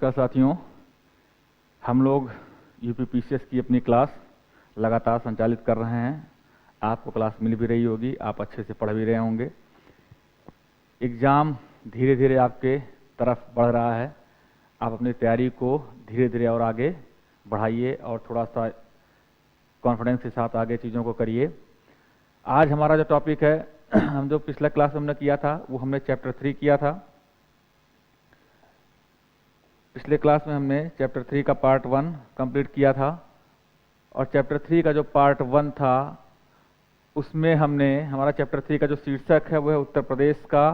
नमस्कार साथियों, हम लोग यूपीपीसीएस की अपनी क्लास लगातार संचालित कर रहे हैं। आपको क्लास मिल भी रही होगी, आप अच्छे से पढ़ भी रहे होंगे। एग्ज़ाम धीरे धीरे आपके तरफ बढ़ रहा है। आप अपनी तैयारी को धीरे धीरे और आगे बढ़ाइए और थोड़ा सा कॉन्फिडेंस के साथ आगे चीज़ों को करिए। आज हमारा जो टॉपिक है, हम जो पिछला क्लास में हमने किया था वो हमने चैप्टर 3 किया था। पिछले क्लास में हमने चैप्टर 3 का पार्ट 1 कंप्लीट किया था और चैप्टर 3 का जो पार्ट 1 था उसमें हमने हमारा चैप्टर 3 का जो शीर्षक है वो है उत्तर प्रदेश का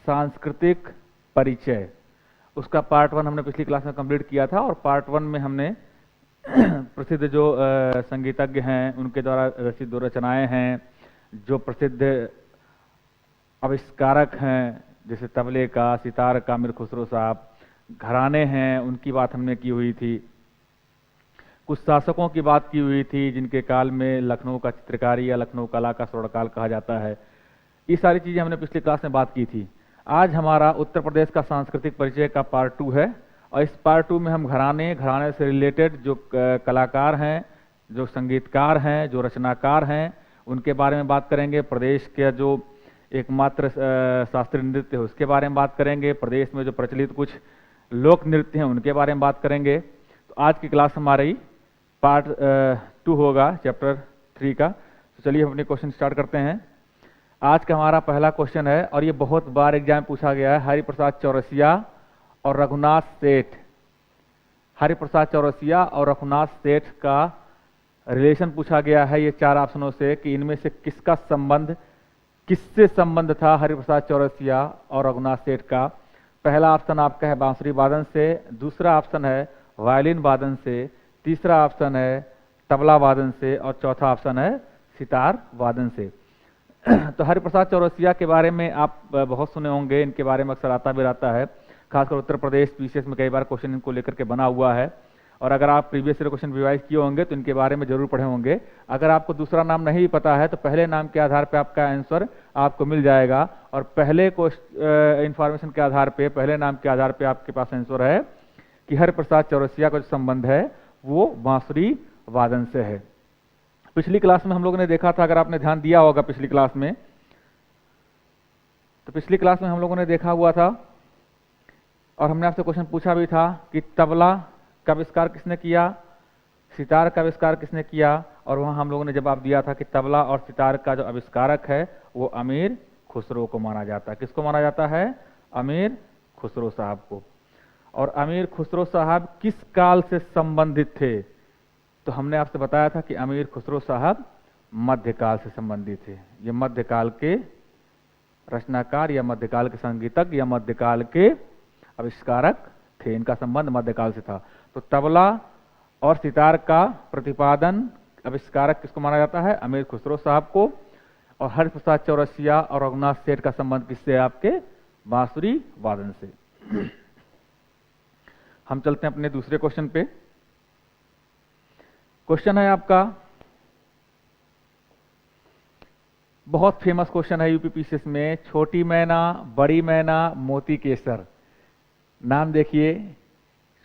सांस्कृतिक परिचय। उसका पार्ट 1 हमने पिछली क्लास में कंप्लीट किया था और पार्ट 1 में हमने प्रसिद्ध जो संगीतज्ञ हैं उनके द्वारा रचित दो रचनाएं हैं, जो प्रसिद्ध आविष्कारक हैं जैसे तबले का, सितार का अमीर खुसरो साहब, घराने हैं उनकी बात हमने की हुई थी। कुछ शासकों की बात की हुई थी जिनके काल में लखनऊ का चित्रकारी या लखनऊ कला का स्वर्णकाल कहा जाता है। ये सारी चीज़ें हमने पिछली क्लास में बात की थी। आज हमारा उत्तर प्रदेश का सांस्कृतिक परिचय का पार्ट 2 है और इस पार्ट 2 में हम घराने से रिलेटेड जो कलाकार हैं, जो संगीतकार हैं, जो रचनाकार हैं, उनके बारे में बात करेंगे। प्रदेश के जो एकमात्र शास्त्रीय नृत्य है उसके बारे में बात करेंगे। प्रदेश में जो प्रचलित कुछ लोक नृत्य हैं उनके बारे में बात करेंगे। तो आज की क्लास हमारी पार्ट 2 होगा चैप्टर 3 का। तो चलिए हम अपने क्वेश्चन स्टार्ट करते हैं। आज का हमारा पहला क्वेश्चन है और ये बहुत बार एग्जाम में पूछा गया है। हरिप्रसाद चौरसिया और रघुनाथ सेठ, हरिप्रसाद चौरसिया और रघुनाथ सेठ का रिलेशन पूछा गया है ये 4 ऑप्शनों से कि इनमें से किसका संबंध, किससे संबंध था हरिप्रसाद चौरसिया और रघुनाथ सेठ का। पहला ऑप्शन आपका है बांसुरी वादन से, दूसरा ऑप्शन है वायलिन वादन से, तीसरा ऑप्शन है तबला वादन से और चौथा ऑप्शन है सितार वादन से। तो हरिप्रसाद चौरसिया के बारे में आप बहुत सुने होंगे, इनके बारे में अक्सर आता भी रहता है। खासकर उत्तर प्रदेश पीसीएस में कई बार क्वेश्चन इनको लेकर के बना हुआ है और अगर आप प्रीवियस ईयर क्वेश्चन रिवाइज किए होंगे तो इनके बारे में जरूर पढ़े होंगे। अगर आपको दूसरा नाम नहीं पता है तो पहले नाम के आधार पर आपका आंसर आपको मिल जाएगा और पहले इंफॉर्मेशन के आधार पे, पहले नाम के आधार पे आपके पास आंसर है कि हरिप्रसाद चौरसिया का जो संबंध है वो बांसुरी वादन से है। पिछली क्लास में हम लोगों ने देखा था, अगर आपने ध्यान दिया होगा पिछली क्लास में, तो पिछली क्लास में हम लोगों ने देखा हुआ था और हमने आपसे क्वेश्चन पूछा भी था कि तबला का आविष्कार किसने किया, सितार का आविष्कार किसने किया, और वहां हम लोगों ने जवाब दिया था कि तबला और सितार का जो आविष्कारक है वो अमीर खुसरो को माना जाता है। किसको माना जाता है? अमीर खुसरो साहब को। और अमीर खुसरो साहब किस काल से संबंधित थे? तो हमने आपसे बताया था कि अमीर खुसरो साहब मध्यकाल से संबंधित थे। ये मध्यकाल के रचनाकार या मध्यकाल के संगीतज्ञ या मध्यकाल के आविष्कारक थे। इनका संबंध मध्यकाल से था। तो तबला और सितार का प्रतिपादन आविष्कारक किसको माना जाता है? अमीर खुसरो साहब को। और हरिप्रसाद चौरसिया और रघुनाथ सेठ का संबंध किससे? आपके बांसुरी वादन से। हम चलते हैं अपने दूसरे क्वेश्चन पे। क्वेश्चन है आपका, बहुत फेमस क्वेश्चन है यूपीपीसीएस में, छोटी मैना, बड़ी मैना, मोती केसर। नाम देखिए,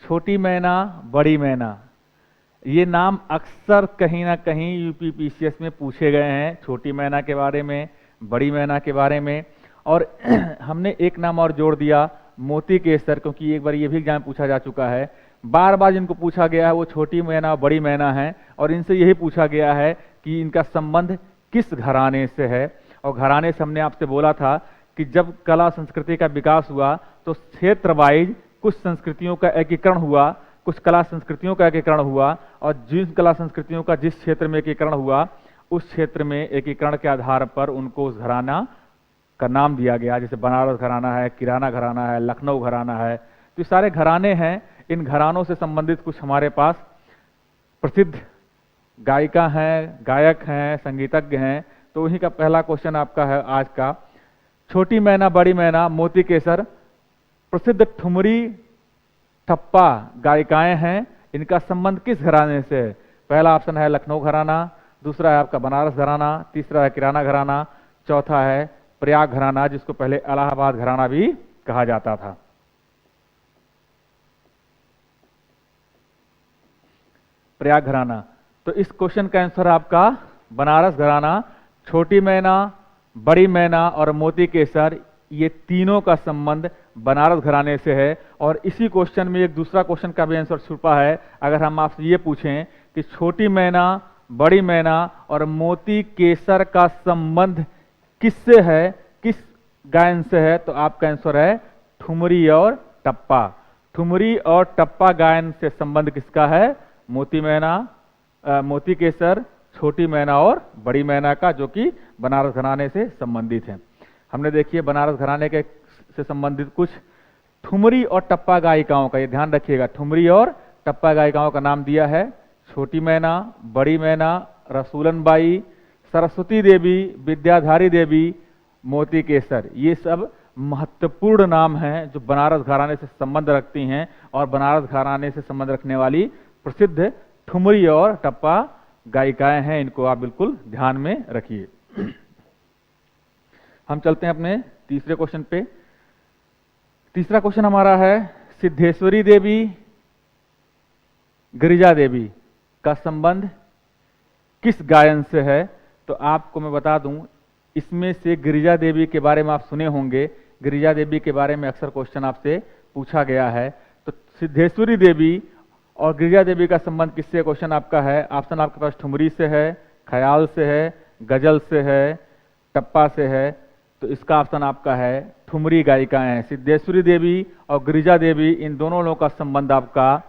छोटी मैना, बड़ी मैना, ये नाम अक्सर कहीं ना कहीं यूपीपीसीएस में पूछे गए हैं। छोटी मैना के बारे में, बड़ी मैना के बारे में, और हमने एक नाम और जोड़ दिया मोती केसर, क्योंकि एक बार ये भी एग्जाम पूछा जा चुका है। बार बार जिनको पूछा गया है वो छोटी मैना और बड़ी मैना है और इनसे यही पूछा गया है कि इनका संबंध किस घराने से है। और घराने से हमने आपसे बोला था कि जब कला संस्कृति का विकास हुआ तो क्षेत्र वाइज कुछ संस्कृतियों का एकीकरण हुआ, कुछ कला संस्कृतियों का एकीकरण हुआ, और जिन कला संस्कृतियों का जिस क्षेत्र में एकीकरण हुआ उस क्षेत्र में एकीकरण के आधार पर उनको उस घराना का नाम दिया गया। जैसे बनारस घराना है, किराना घराना है, लखनऊ घराना है। तो ये सारे घराने हैं। इन घरानों से संबंधित कुछ हमारे पास प्रसिद्ध गायिका हैं, गायक हैं, संगीतज्ञ हैं। तो उन्हीं का पहला क्वेश्चन आपका है आज का, छोटी मैना, बड़ी मैना, मोती केसर प्रसिद्ध ठुमरी ठप्पा गायिकाएं हैं, इनका संबंध किस घराने से है? पहला ऑप्शन है लखनऊ घराना, दूसरा है आपका बनारस घराना, तीसरा है किराना घराना, चौथा है प्रयाग घराना, जिसको पहले इलाहाबाद घराना भी कहा जाता था। प्रयाग घराना। तो इस क्वेश्चन का आंसर आपका बनारस घराना। छोटी मैना, बड़ी मैना और मोती केसर, ये तीनों का संबंध बनारस घराने से है। और इसी क्वेश्चन में एक दूसरा क्वेश्चन का भी आंसर छुपा है। अगर हम आपसे ये पूछें कि छोटी मैना, बड़ी मैना और मोती केसर का संबंध किससे है, किस गायन से है, तो आपका आंसर है ठुमरी और टप्पा। ठुमरी और टप्पा गायन से संबंध किसका है? मोती मैना, मोती केसर, छोटी मैना और बड़ी मैना का, जो कि बनारस घराने से संबंधित है। हमने देखिए बनारस घराने के से संबंधित कुछ ठुमरी और टप्पा गायिकाओं का, ये ध्यान रखिएगा, ठुमरी और टप्पा गायिकाओं का नाम दिया है। छोटी मैना, बड़ी मैना, रसूलन बाई, सरस्वती देवी, विद्याधारी देवी, मोती केसर, ये सब महत्वपूर्ण नाम हैं जो बनारस घराने से संबंध रखती हैं और बनारस घराने से संबंध रखने वाली प्रसिद्ध ठुमरी और टप्पा गायिकाएं हैं। इनको आप बिल्कुल ध्यान में रखिए। हम चलते हैं अपने तीसरे क्वेश्चन पे। तीसरा क्वेश्चन हमारा है सिद्धेश्वरी देवी, गिरिजा देवी का संबंध किस गायन से है? तो आपको मैं बता दूं, इसमें से गिरिजा देवी के बारे में आप सुने होंगे। गिरिजा देवी के बारे में अक्सर क्वेश्चन आपसे पूछा गया है। तो सिद्धेश्वरी देवी और गिरिजा देवी का संबंध किससे? क्वेश्चन आपका है, ऑप्शन आपके पास ठुमरी से है, ख्याल से है, गजल से है, टप्पा से है। तो इसका ऑप्शन आपका है ठुमरी गायिकाएं हैं। सिद्धेश्वरी देवी और गिरिजा देवी, इन दोनों लोगों का संबंध आपका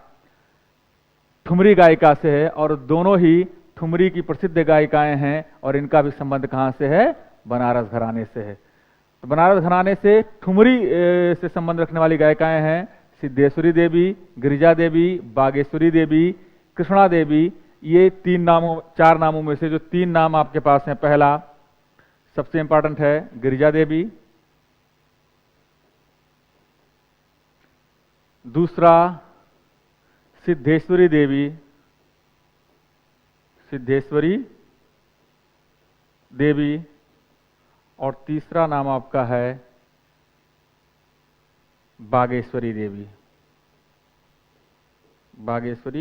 ठुमरी गायिका से है और दोनों ही ठुमरी की प्रसिद्ध गायिकाएं हैं। और इनका भी संबंध कहां से है? बनारस घराने से है। तो बनारस घराने से ठुमरी से संबंध रखने वाली गायिकाएं हैं सिद्धेश्वरी देवी, गिरिजा देवी, बागेश्वरी देवी, कृष्णा देवी। ये चार नामों में से जो तीन नाम आपके पास हैं, पहला सबसे इंपॉर्टेंट है गिरिजा देवी, दूसरा सिद्धेश्वरी देवी, और तीसरा नाम आपका है बागेश्वरी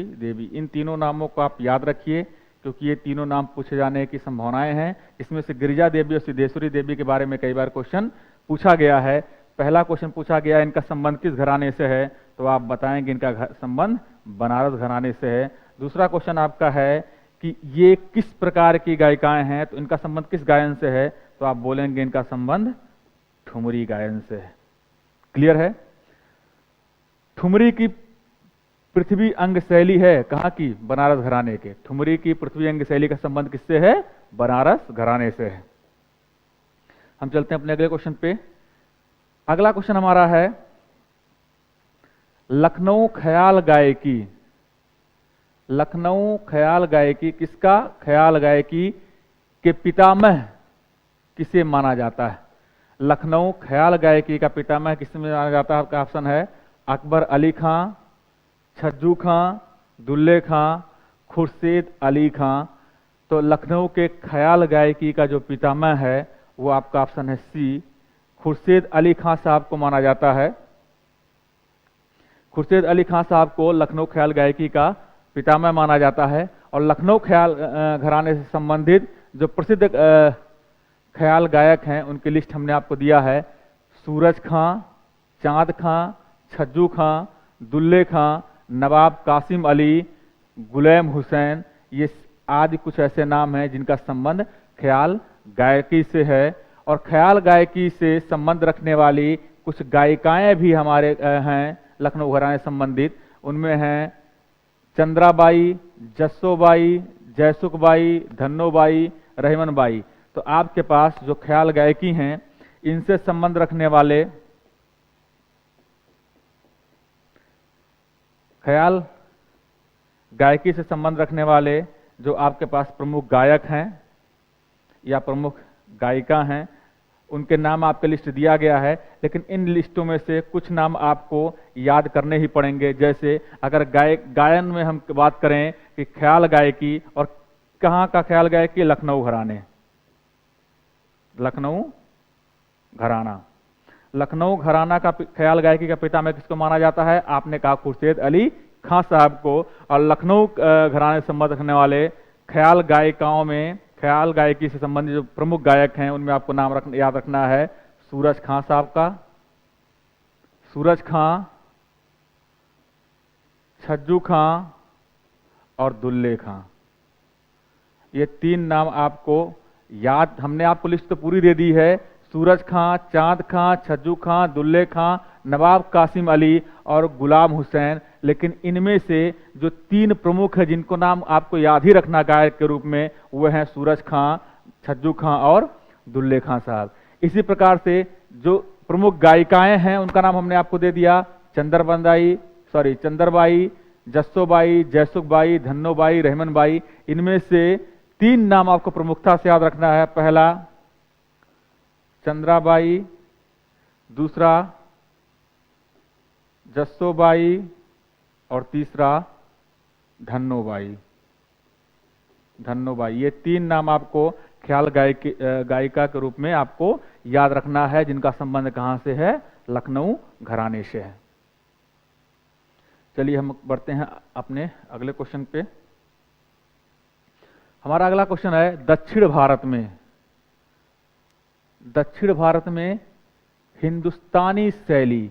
देवी। इन तीनों नामों को आप याद रखिए क्योंकि ये तीनों नाम पूछे जाने की संभावनाएं हैं। इसमें से गिरिजा देवी और सिद्धेश्वरी देवी के बारे में कई बार क्वेश्चन पूछा गया है। पहला क्वेश्चन पूछा गया इनका संबंध किस घराने से है, तो आप बताएंगे इनका संबंध बनारस घराने से है। दूसरा क्वेश्चन आपका है कि ये किस प्रकार की गायिकाएं हैं, तो इनका संबंध किस गायन से है, तो आप बोलेंगे इनका संबंध ठुमरी गायन से है। क्लियर है? ठुमरी की पृथ्वी अंग शैली है कहाँ की? बनारस घराने के। ठुमरी की पृथ्वी अंग शैली का संबंध किससे है? बनारस घराने से है। हम चलते हैं अपने अगले क्वेश्चन पे। अगला क्वेश्चन हमारा है लखनऊ ख्याल गायकी। लखनऊ ख्याल गायकी किसका? ख्याल गायकी के पितामह किसे माना जाता है? लखनऊ ख्याल गायकी का पितामह किसे माना जाता है? आपका ऑप्शन है अकबर अली खां, छज्जू खां, दुल्ले खां, खुर्शीद अली खां। तो लखनऊ के ख्याल गायकी का जो पितामह है वो आपका ऑप्शन है सी, खुर्शीद अली खां साहब को माना जाता है। खुर्शीद अली खां साहब को लखनऊ ख्याल गायकी का पितामह माना जाता है। और लखनऊ ख्याल घराने से संबंधित जो प्रसिद्ध ख्याल गायक हैं उनकी लिस्ट हमने आपको दिया है। सूरज खां, चांद खां, छज्जू खां, दुल्ले खां, नवाब कासिम अली, गुलाम हुसैन, ये आदि कुछ ऐसे नाम हैं जिनका संबंध ख्याल गायकी से है। और ख्याल गायकी से संबंध रखने वाली कुछ गायिकाएं भी हमारे हैं लखनऊ घराने संबंधित। उनमें हैं चंद्राबाई, जस्सोबाई, जयसुखबाई, धन्नोबाई, रहमनबाई। तो आपके पास जो ख्याल गायकी हैं इनसे संबंध रखने वाले, ख्याल गायकी से संबंध रखने वाले जो आपके पास प्रमुख गायक हैं या प्रमुख गायिका हैं, उनके नाम आपके लिस्ट दिया गया है। लेकिन इन लिस्टों में से कुछ नाम आपको याद करने ही पड़ेंगे। जैसे अगर गायन में हम बात करें कि ख्याल गायकी, और कहाँ का ख्याल गायकी? लखनऊ घराने, लखनऊ घराना। लखनऊ घराना का ख्याल गायकी का पितामह किसको माना जाता है? आपने कहा खुर्शीद अली खां साहब को, और लखनऊ घराने से संबंध रखने वाले ख्याल गायिकाओं में, ख्याल गायकी से संबंधित जो प्रमुख गायक हैं उनमें आपको नाम याद रखना है सूरज खां साहब का, सूरज खां, छज्जू खां और दुल्ले खां। ये 3 नाम आपको याद, हमने आपको लिस्ट तो पूरी दे दी है, सूरज खां, चांद खां, छज्जू खां, दुल्ले खां, नवाब कासिम अली और गुलाम हुसैन। लेकिन इनमें से जो 3 प्रमुख है जिनको नाम आपको याद ही रखना गायक के रूप में, वो हैं सूरज खां, छज्जू खां और दुल्ले खां साहब। इसी प्रकार से जो प्रमुख गायिकाएं हैं उनका नाम हमने आपको दे दिया, चंदरबाई, जस्सोबाई, जयसुखबाई, धन्नोबाई, रहमनबाई। इनमें से 3 नाम आपको प्रमुखता से याद रखना है। पहला चंद्राबाई, दूसरा जस्सोबाई और तीसरा धन्नोबाई। ये 3 नाम आपको ख्याल गायिका के रूप में आपको याद रखना है, जिनका संबंध कहां से है, लखनऊ घराने से है। चलिए हम बढ़ते हैं अपने अगले क्वेश्चन पे। हमारा अगला क्वेश्चन है दक्षिण भारत में हिंदुस्तानी शैली,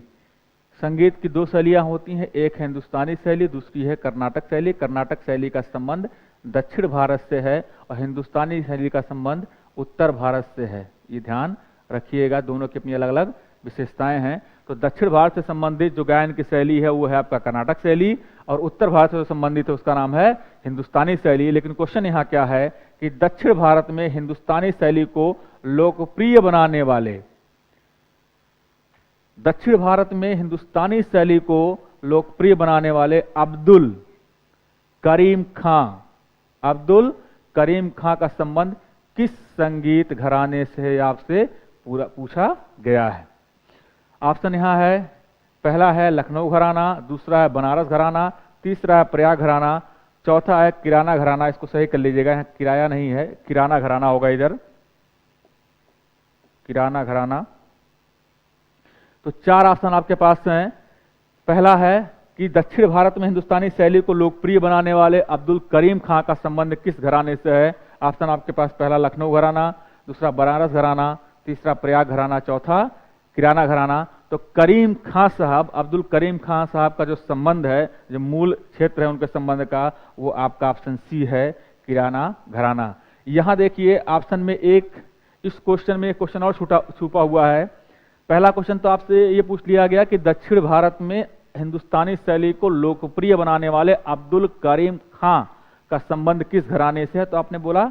संगीत की 2 शैलियां होती हैं, एक है हिंदुस्तानी शैली, दूसरी है कर्नाटक शैली। कर्नाटक शैली का संबंध दक्षिण भारत से है और हिंदुस्तानी शैली का संबंध उत्तर भारत से है। ये ध्यान रखिएगा, दोनों की अपनी अलग अलग विशेषताएं हैं। तो दक्षिण भारत से संबंधित जो गायन की शैली है वो है आपका कर्नाटक शैली, और उत्तर भारत से संबंधित है उसका नाम है हिंदुस्तानी शैली। लेकिन क्वेश्चन यहाँ क्या है कि दक्षिण भारत में हिंदुस्तानी शैली को लोकप्रिय बनाने वाले, दक्षिण भारत में हिंदुस्तानी शैली को लोकप्रिय बनाने वाले अब्दुल करीम खां का संबंध किस संगीत घराने से आपसे पूछा गया है। ऑप्शन यहाँ है, पहला है लखनऊ घराना, दूसरा है बनारस घराना, तीसरा है प्रयाग घराना, चौथा है किराना घराना। इसको सही कर लीजिएगा, यहाँ किराया नहीं है, किराना घराना होगा इधर, किराना घराना। तो 4 ऑप्शन आपके पास हैं। पहला है कि दक्षिण भारत में हिंदुस्तानी शैली को लोकप्रिय बनाने वाले अब्दुल करीम खां का संबंध किस घराने से है। ऑप्शन आपके पास पहला लखनऊ घराना, दूसरा बनारस घराना, तीसरा प्रयाग घराना, चौथा किराना घराना। तो करीम खां साहब, अब्दुल करीम खां साहब का जो संबंध है, जो मूल क्षेत्र है उनके संबंध का, वो आपका ऑप्शन सी है, किराना घराना। यहां देखिए ऑप्शन में इस क्वेश्चन में एक क्वेश्चन और छुपा हुआ है। पहला क्वेश्चन तो आपसे ये पूछ लिया गया कि दक्षिण भारत में हिंदुस्तानी शैली को लोकप्रिय बनाने वाले अब्दुल करीम खां का संबंध किस घराने से है, तो आपने बोला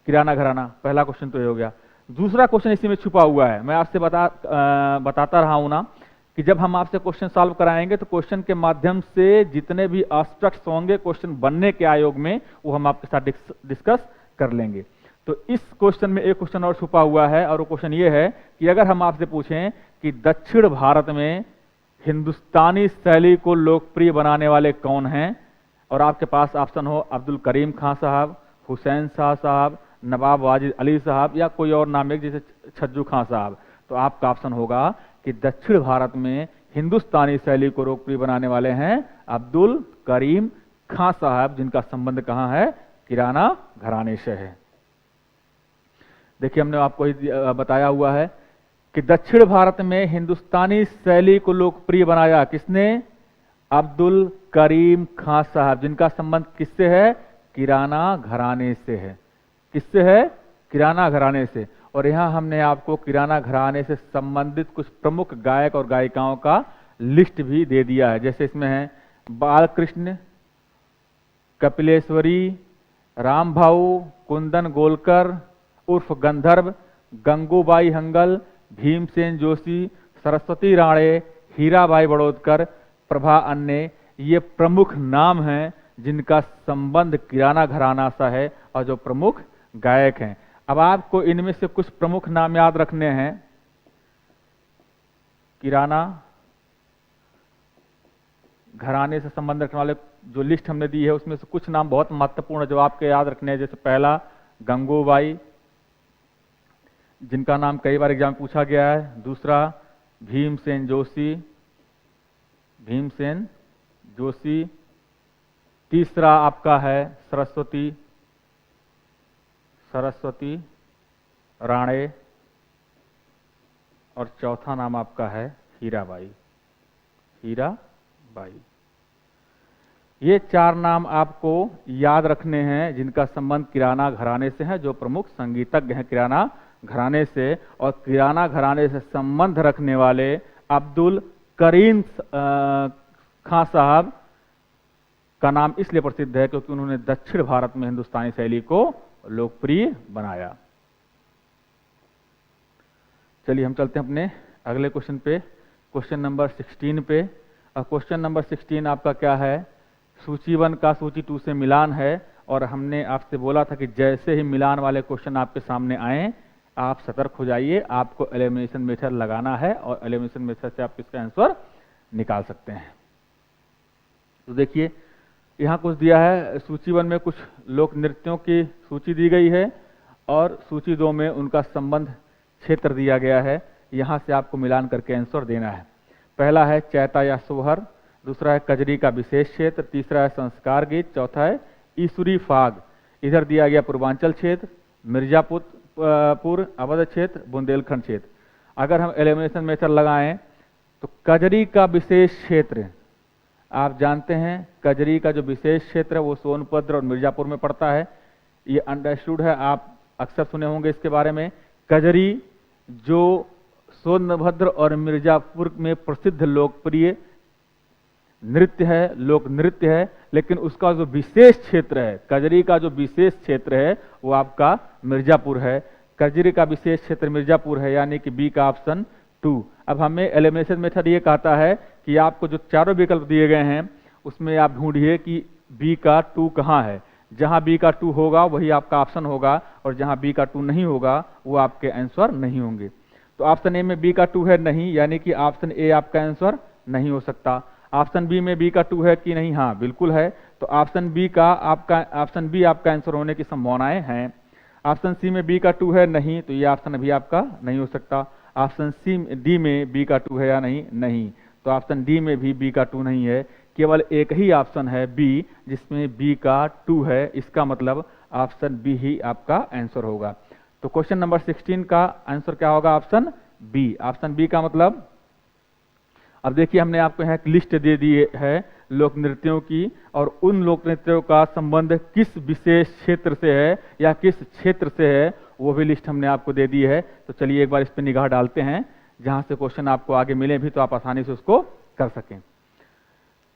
किराना घराना। पहला क्वेश्चन तो ये हो गया। दूसरा क्वेश्चन इसी में छुपा हुआ है। मैं आपसे बताता रहा हूं ना कि जब हम आपसे क्वेश्चन सॉल्व कराएंगे तो क्वेश्चन के माध्यम से जितने भी अस्पष्ट होंगे क्वेश्चन बनने के आयोग में, वो हम आपके साथ डिस्कस कर लेंगे। तो इस क्वेश्चन में एक क्वेश्चन और छुपा हुआ है, और वो क्वेश्चन ये है कि अगर हम आपसे पूछें कि दक्षिण भारत में हिंदुस्तानी शैली को लोकप्रिय बनाने वाले कौन हैं, और आपके पास ऑप्शन हो अब्दुल करीम खां साहब, हुसैन शाह साहब, नवाब वाजिद अली साहब, या कोई और नाम है जैसे छज्जू खां साहब, तो आपका ऑप्शन होगा कि दक्षिण भारत में हिंदुस्तानी शैली को लोकप्रिय बनाने वाले हैं अब्दुल करीम खां साहब, जिनका संबंध कहां है, किराना घराने से है। देखिए हमने आपको बताया हुआ है कि दक्षिण भारत में हिंदुस्तानी शैली को लोकप्रिय बनाया किसने, अब्दुल करीम खां साहब, जिनका संबंध किससे है, किराना घराने से है। किससे है, किराना घराने से। और यहां हमने आपको किराना घराने से संबंधित कुछ प्रमुख गायक और गायिकाओं का लिस्ट भी दे दिया है। जैसे इसमें है बालकृष्ण, कपिलेश्वरी, राम भाऊ, कुंदन गोलकर उर्फ गंधर्व, गंगूबाई हंगल, भीमसेन जोशी, सरस्वती राणे, हीराबाई बड़ौदकर, प्रभा अन्ने। ये प्रमुख नाम हैं जिनका संबंध किराना घराना सा है और जो प्रमुख गायक हैं। अब आपको इनमें से कुछ प्रमुख नाम याद रखने हैं। किराना घराने से संबंध रखने वाले जो लिस्ट हमने दी है उसमें से कुछ नाम बहुत महत्वपूर्ण जो आपके याद रखने हैं। जैसे पहला गंगूबाई, जिनका नाम कई बार एग्जाम में पूछा गया है। दूसरा भीमसेन जोशी, तीसरा आपका है सरस्वती, सरस्वती राणे, और चौथा नाम आपका है हीराबाई, हीराबाई। ये 4 नाम आपको याद रखने हैं जिनका संबंध किराना घराने से है, जो प्रमुख संगीतज्ञ हैं किराना घराने से। और किराना घराने से संबंध रखने वाले अब्दुल करीम खां साहब का नाम इसलिए प्रसिद्ध है क्योंकि उन्होंने दक्षिण भारत में हिंदुस्तानी शैली को लोकप्रिय बनाया। चलिए हम चलते हैं अपने अगले क्वेश्चन पे, क्वेश्चन नंबर 16 पे। और क्वेश्चन नंबर 16 आपका क्या है, सूची 1 का सूची 2 से मिलान है। और हमने आपसे बोला था कि जैसे ही मिलान वाले क्वेश्चन आपके सामने आए आप सतर्क हो जाइए, आपको एलिमिनेशन मेथड लगाना है और एलिमिनेशन मेथड से आप इसका आंसर निकाल सकते हैं। तो देखिए यहाँ कुछ दिया है, सूची 1 में कुछ लोक नृत्यों की सूची दी गई है और सूची 2 में उनका संबंध क्षेत्र दिया गया है। यहाँ से आपको मिलान करके आंसर देना है। पहला है चैता या सोहर, दूसरा है कजरी का विशेष क्षेत्र, तीसरा है संस्कार गीत, चौथा है ईसुरी फाग। इधर दिया गया पूर्वांचल क्षेत्र, मिर्जापुर, अवध क्षेत्र, बुंदेलखंड क्षेत्र। अगर हम एलिमिनेशन मेथड लगाएं तो कजरी का विशेष क्षेत्र, आप जानते हैं कजरी का जो विशेष क्षेत्र है वो सोनभद्र और मिर्जापुर में पड़ता है। ये अंडरस्टूड है, आप अक्सर सुने होंगे इसके बारे में। कजरी जो सोनभद्र और मिर्जापुर में प्रसिद्ध लोकप्रिय नृत्य है, लोक नृत्य है, लेकिन उसका जो विशेष क्षेत्र है, कजरी का जो विशेष क्षेत्र है वो आपका मिर्जापुर है। कजरी का विशेष क्षेत्र मिर्जापुर है, यानी कि बी का ऑप्शन 2। अब हमें एलिमिनेशन मेथड ये कहता है कि आपको जो चारों विकल्प दिए गए हैं उसमें आप ढूंढिए कि बी का 2 कहाँ है। जहां बी का 2 होगा वही आपका ऑप्शन होगा और जहां बी का 2 नहीं होगा वो आपके आंसर नहीं होंगे। तो ऑप्शन ए में बी का 2 है नहीं, यानी कि ऑप्शन ए आपका आंसर नहीं हो सकता। ऑप्शन बी में बी का 2 है कि नहीं, हाँ बिल्कुल है। तो ऑप्शन बी आपका आंसर होने की संभावनाएं हैं। ऑप्शन सी में बी का 2 है नहीं, तो ये ऑप्शन अभी आपका नहीं हो सकता। ऑप्शन डी में बी का 2 है या नहीं, नहीं। तो ऑप्शन डी में भी बी का 2 नहीं है, केवल एक ही ऑप्शन है बी जिसमें बी का 2 है। इसका मतलब ऑप्शन बी ही आपका आंसर होगा। तो क्वेश्चन नंबर 16 का आंसर क्या होगा, ऑप्शन बी। ऑप्शन बी का मतलब, अब देखिए हमने आपको यहाँ एक लिस्ट दे दी है लोक नृत्यों की, और उन लोक नृत्यों का संबंध किस विशेष क्षेत्र से है या किस क्षेत्र से है वो भी लिस्ट हमने आपको दे दी है। तो चलिए एक बार इस पर निगाह डालते हैं, जहां से क्वेश्चन आपको आगे मिले भी तो आप आसानी से उसको कर सकें।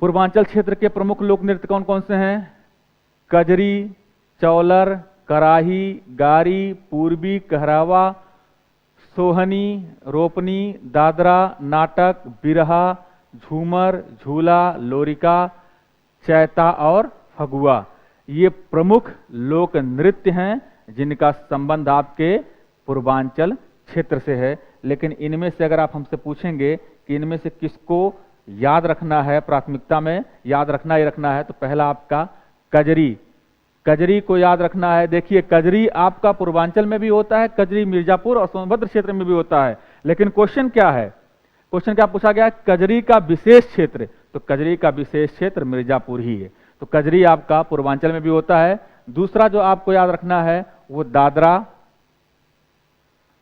पूर्वांचल क्षेत्र के प्रमुख लोक नृत्य कौन कौन से हैं, कजरी, चौलर, कराही, गारी, पूर्वी, कहरावा, सोहनी, रोपनी, दादरा, नाटक, बिरहा, झूमर, झूला, लोरिका, चैता और फगुआ। ये प्रमुख लोक नृत्य हैं जिनका संबंध आपके पूर्वांचल क्षेत्र से है। लेकिन इनमें से अगर आप हमसे पूछेंगे कि इनमें से किसको याद रखना है, प्राथमिकता में याद रखना ही रखना है, तो पहला आपका कजरी, कजरी को याद रखना है। देखिए कजरी आपका पूर्वांचल में भी होता है, कजरी मिर्जापुर और सोनभद्र क्षेत्र में भी होता है। लेकिन क्वेश्चन क्या है, क्वेश्चन क्या पूछा गया, कजरी का विशेष क्षेत्र, तो कजरी का विशेष क्षेत्र मिर्जापुर ही है। तो कजरी आपका पूर्वांचल में भी होता है। दूसरा जो आपको याद रखना है वो दादरा,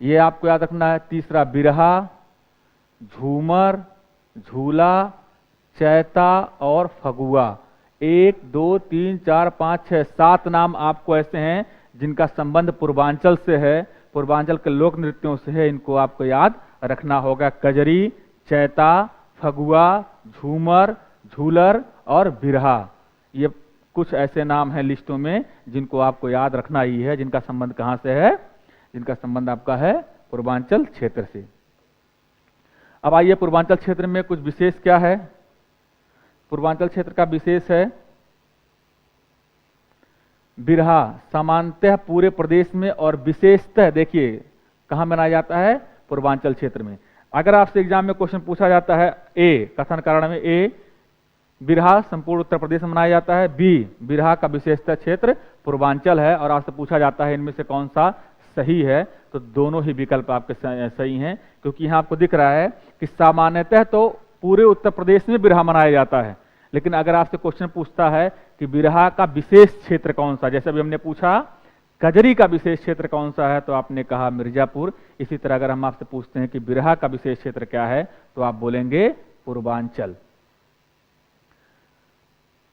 ये आपको याद रखना है। तीसरा बिरहा, झूमर, झूला, चैता और फगुआ। 1 2 3 4 5 6 7 नाम आपको ऐसे हैं जिनका संबंध पूर्वांचल से है, पूर्वांचल के लोक नृत्यों से है। इनको आपको याद रखना होगा, कजरी, चैता, फगुआ, झूमर, झूलर और बिरहा। ये कुछ ऐसे नाम हैं लिस्टों में जिनको आपको याद रखना ही है, जिनका संबंध कहां से है, जिनका संबंध आपका है पूर्वांचल क्षेत्र से। अब आइए पूर्वांचल क्षेत्र में कुछ विशेष क्या है। पूर्वांचल क्षेत्र का विशेष है बिरहा, सामान्यतः पूरे प्रदेश में और विशेषतः देखिए कहां मनाया जाता है, पूर्वांचल क्षेत्र में। अगर आपसे एग्जाम में क्वेश्चन पूछा जाता है ए कथन कारण में, ए बिरहा संपूर्ण उत्तर प्रदेश में मनाया जाता है, बी बिरहा का विशेषतः क्षेत्र पूर्वांचल है, और आपसे पूछा जाता है इनमें से कौन सा सही है, तो दोनों ही विकल्प आपके सही हैं। क्योंकि यहां आपको दिख रहा है कि सामान्यतः तो पूरे उत्तर प्रदेश में बिरहा मनाया जाता है, लेकिन अगर आपसे क्वेश्चन पूछता है कि बिरहा का विशेष क्षेत्र कौन सा, जैसे अभी हमने पूछा कजरी का विशेष क्षेत्र कौन सा है, तो आपने कहा मिर्जापुर। इसी तरह अगर हम आपसे पूछते हैं कि बिरहा का विशेष क्षेत्र क्या है, तो आप बोलेंगे पूर्वांचल।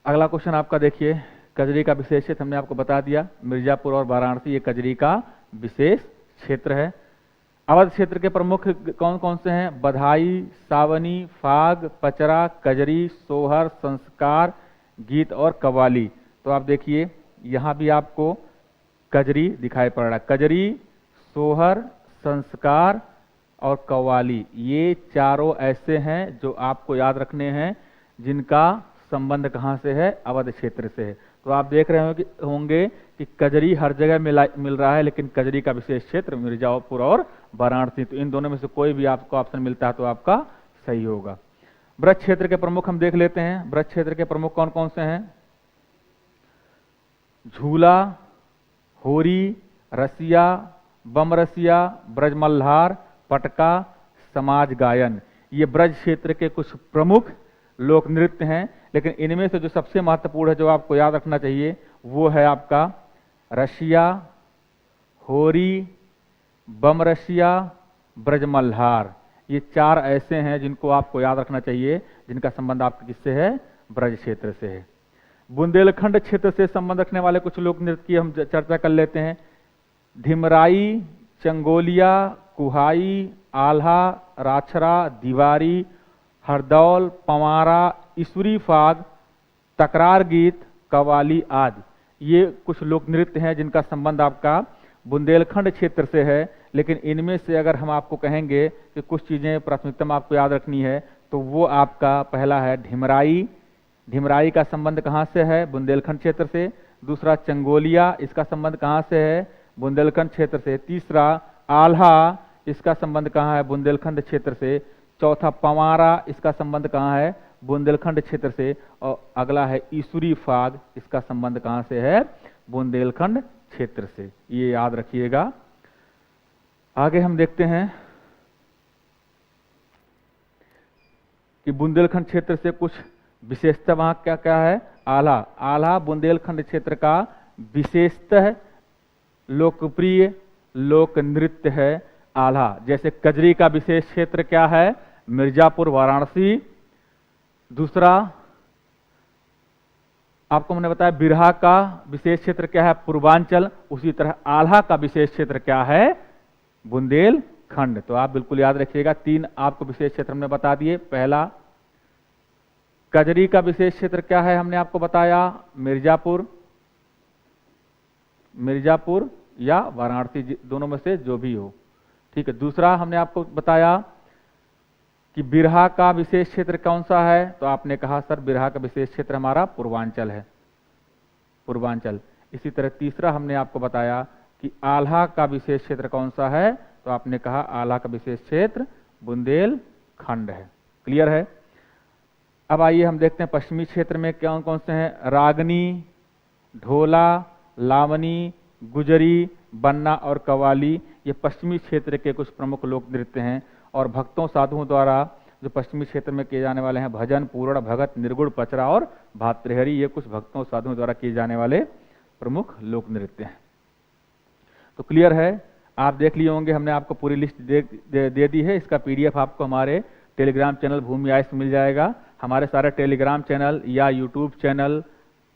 अगला क्वेश्चन आपका देखिए, कजरी का विशेष क्षेत्र हमने आपको बता दिया, मिर्जापुर और वाराणसी ये कजरी का विशेष क्षेत्र है। अवध क्षेत्र के प्रमुख कौन कौन से हैं? बधाई, सावनी, फाग, पचरा, कजरी, सोहर, संस्कार, गीत और कव्वाली। तो आप देखिए यहां भी आपको कजरी दिखाई पड़ रहा है। कजरी, सोहर, संस्कार और कव्वाली, ये चारों ऐसे हैं जो आपको याद रखने हैं, जिनका संबंध कहां से है? अवध क्षेत्र से है। तो आप देख रहे होंगे कि कजरी हर जगह मिल रहा है, लेकिन कजरी का विशेष क्षेत्र मिर्जापुर और वाराणसी। तो इन दोनों में से कोई भी आपको ऑप्शन मिलता है तो आपका सही होगा। ब्रज क्षेत्र के प्रमुख हम देख लेते हैं। ब्रज क्षेत्र के प्रमुख कौन कौन से हैं? झूला, होरी, रसिया, बम रसिया, ब्रजमल्हार, पटका, समाज गायन, ये ब्रज क्षेत्र के कुछ प्रमुख लोक नृत्य हैं। लेकिन इनमें से जो सबसे महत्वपूर्ण है, जो आपको याद रखना चाहिए, वो है आपका रसिया, होरी, बम रसिया, ब्रजमल्हार। ये चार ऐसे हैं जिनको आपको याद रखना चाहिए, जिनका संबंध आपके किससे है? ब्रज क्षेत्र से है। बुंदेलखंड क्षेत्र से संबंध रखने वाले कुछ लोक नृत्य की हम चर्चा कर लेते हैं। धिमराई, चंगोलिया, कुहाई, आल्हा, राछरा, दीवारी, हरदौल, पवारा, ईश्वरी फाग, तकरार गीत, कव्वाली आदि, ये कुछ लोक नृत्य हैं जिनका संबंध आपका बुंदेलखंड क्षेत्र से है। लेकिन इनमें से अगर हम आपको कहेंगे कि कुछ चीजें प्राथमिकता में आपको याद रखनी है, तो वो आपका पहला है ढिमराई। ढिमराई का संबंध कहाँ से है? बुंदेलखंड क्षेत्र से। दूसरा चंगोलिया, इसका संबंध कहाँ से है? बुंदेलखंड क्षेत्र से। तीसरा आल्हा, इसका संबंध कहाँ है? बुंदेलखंड क्षेत्र से। चौथा पवारा, इसका संबंध कहाँ है? बुंदेलखंड क्षेत्र से। और अगला है ईश्वरी फाग, इसका संबंध कहाँ से है? बुंदेलखंड क्षेत्र से। ये याद रखिएगा। आगे हम देखते हैं कि बुंदेलखंड क्षेत्र से कुछ विशेषता वहां क्या क्या है? आल्हा। आल्हा बुंदेलखंड क्षेत्र का विशेषतः लोकप्रिय लोक नृत्य है आल्हा। जैसे कजरी का विशेष क्षेत्र क्या है? मिर्जापुर, वाराणसी। दूसरा आपको मैंने बताया बिरहा का विशेष क्षेत्र क्या है? पूर्वांचल। उसी तरह आल्हा का विशेष क्षेत्र क्या है? बुंदेलखंड। तो आप बिल्कुल याद रखिएगा, तीन आपको विशेष क्षेत्र हमने बता दिए। पहला कजरी का विशेष क्षेत्र क्या है? हमने आपको बताया मिर्जापुर, मिर्जापुर या वाराणसी, दोनों में से जो भी हो, ठीक है। दूसरा हमने आपको बताया कि बिरहा का विशेष क्षेत्र कौन सा है? तो आपने कहा सर बिरहा का विशेष क्षेत्र हमारा पूर्वांचल है, पूर्वांचल। इसी तरह तीसरा हमने आपको बताया कि आल्हा का विशेष क्षेत्र कौन सा है? तो आपने कहा आल्हा का विशेष क्षेत्र बुंदेलखंड है। क्लियर है? अब आइए हम देखते हैं पश्चिमी क्षेत्र में कौन कौन से हैं। रागनी, ढोला, लावनी, गुजरी, बन्ना और कव्वाली, ये पश्चिमी क्षेत्र के कुछ प्रमुख लोक नृत्य हैं। और भक्तों साधुओं द्वारा जो पश्चिमी क्षेत्र में किए जाने वाले हैं, भजन, पूर्ण, भगत, निर्गुण, पचरा और भातृहरि, ये कुछ भक्तों साधुओं द्वारा किए जाने वाले प्रमुख लोक नृत्य हैं। तो क्लियर है? आप देख लिए होंगे, हमने आपको पूरी लिस्ट दे दी है। इसका पीडीएफ आपको हमारे टेलीग्राम चैनल भूमि आयस में मिल जाएगा। हमारे सारे टेलीग्राम चैनल या यूट्यूब चैनल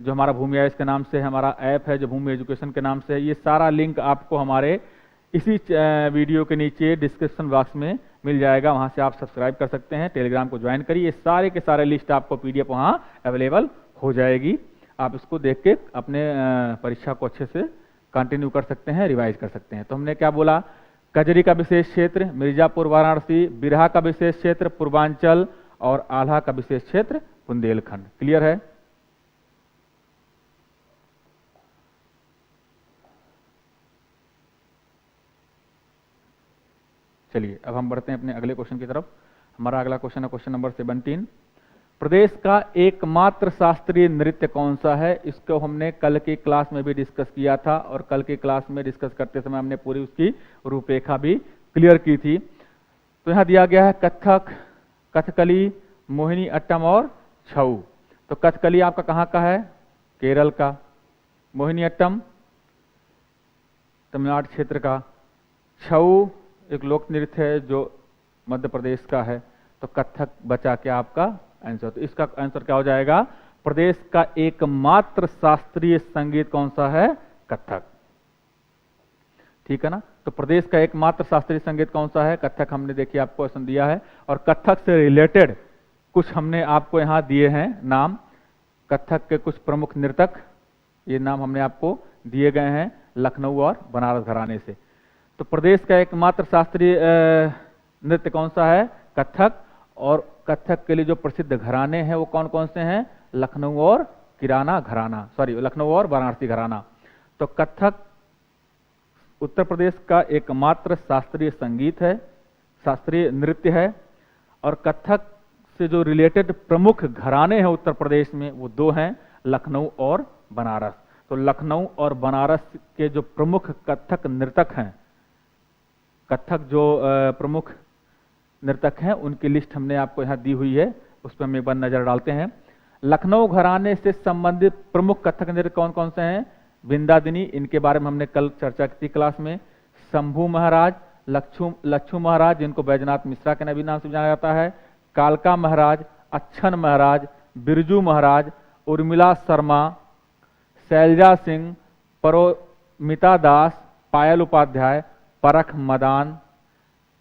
जो हमारा भूमि आयस के नाम से है, हमारा ऐप है जो भूमि एजुकेशन के नाम से है, ये सारा लिंक आपको हमारे इसी वीडियो के नीचे डिस्क्रिप्शन बॉक्स में मिल जाएगा। वहां से आप सब्सक्राइब कर सकते हैं, टेलीग्राम को ज्वाइन करिए। ये सारे के सारे लिस्ट आपको पीडीएफ वहां अवेलेबल हो जाएगी। आप इसको देख के अपने परीक्षा को अच्छे से कंटिन्यू कर सकते हैं, रिवाइज कर सकते हैं। तो हमने क्या बोला? कजरी का विशेष क्षेत्र मिर्जापुर, वाराणसी। बिरहा का विशेष क्षेत्र पूर्वांचल। और आल्हा का विशेष क्षेत्र बुंदेलखंड। क्लियर है? चलिए अब हम बढ़ते हैं अपने अगले क्वेश्चन की तरफ। हमारा अगला क्वेश्चन है क्वेश्चन नंबर 17। प्रदेश का एकमात्र शास्त्रीय नृत्य कौन सा है? इसको हमने कल की क्लास में भी डिस्कस किया था, और कल की क्लास में डिस्कस करते समय हमने पूरी उसकी रूपरेखा भी क्लियर की थी। तो यहाँ दिया गया है कथक, कथकली, मोहिनी अट्टम और छऊ। तो कथकली आपका कहाँ का है? केरल का। मोहिनीअट्टम तमिलनाडु क्षेत्र का। छऊ एक लोक नृत्य है जो मध्य प्रदेश का है। तो कथक बचा के आपका आंसर। तो इसका आंसर क्या हो जाएगा? प्रदेश का एकमात्र शास्त्रीय संगीत कौन सा है? कथक। ठीक है ना। तो प्रदेश का एकमात्र शास्त्रीय संगीत कौन सा है? कथक। हमने देखिए आपको क्वेश्चन दिया है और कथक से रिलेटेड कुछ हमने आपको यहां दिए हैं नाम। कथक के कुछ प्रमुख नर्तक, ये नाम हमने आपको दिए गए हैं लखनऊ और बनारस घराने से। तो प्रदेश का एकमात्र शास्त्रीय नृत्य कौन सा है? कथक। और कथक के लिए जो प्रसिद्ध घराने हैं वो कौन कौन से हैं? लखनऊ और किराना घराना, लखनऊ और वाराणसी घराना। तो कथक उत्तर प्रदेश का एकमात्र शास्त्रीय संगीत है, शास्त्रीय नृत्य है। और कथक से जो रिलेटेड प्रमुख घराने हैं उत्तर प्रदेश में वो दो हैं, लखनऊ और बनारस। तो लखनऊ और बनारस के जो प्रमुख कथक नर्तक हैं, कथक जो प्रमुख नर्तक हैं उनकी लिस्ट हमने आपको यहाँ दी हुई है, उस पर हम एक बार नजर डालते हैं। लखनऊ घराने से संबंधित प्रमुख कथक नृत्य कौन कौन से हैं? बिंदादिनी, इनके बारे में हमने कल चर्चा की थी क्लास में। शंभू महाराज, लच्छू महाराज जिनको बैजनाथ मिश्रा के नबी नाम से जाना जाता है, कालका महाराज, अच्छन महाराज, बिरजू महाराज, उर्मिला शर्मा, शैलजा सिंह, परोमिता दास, पायल उपाध्याय, परख मदान,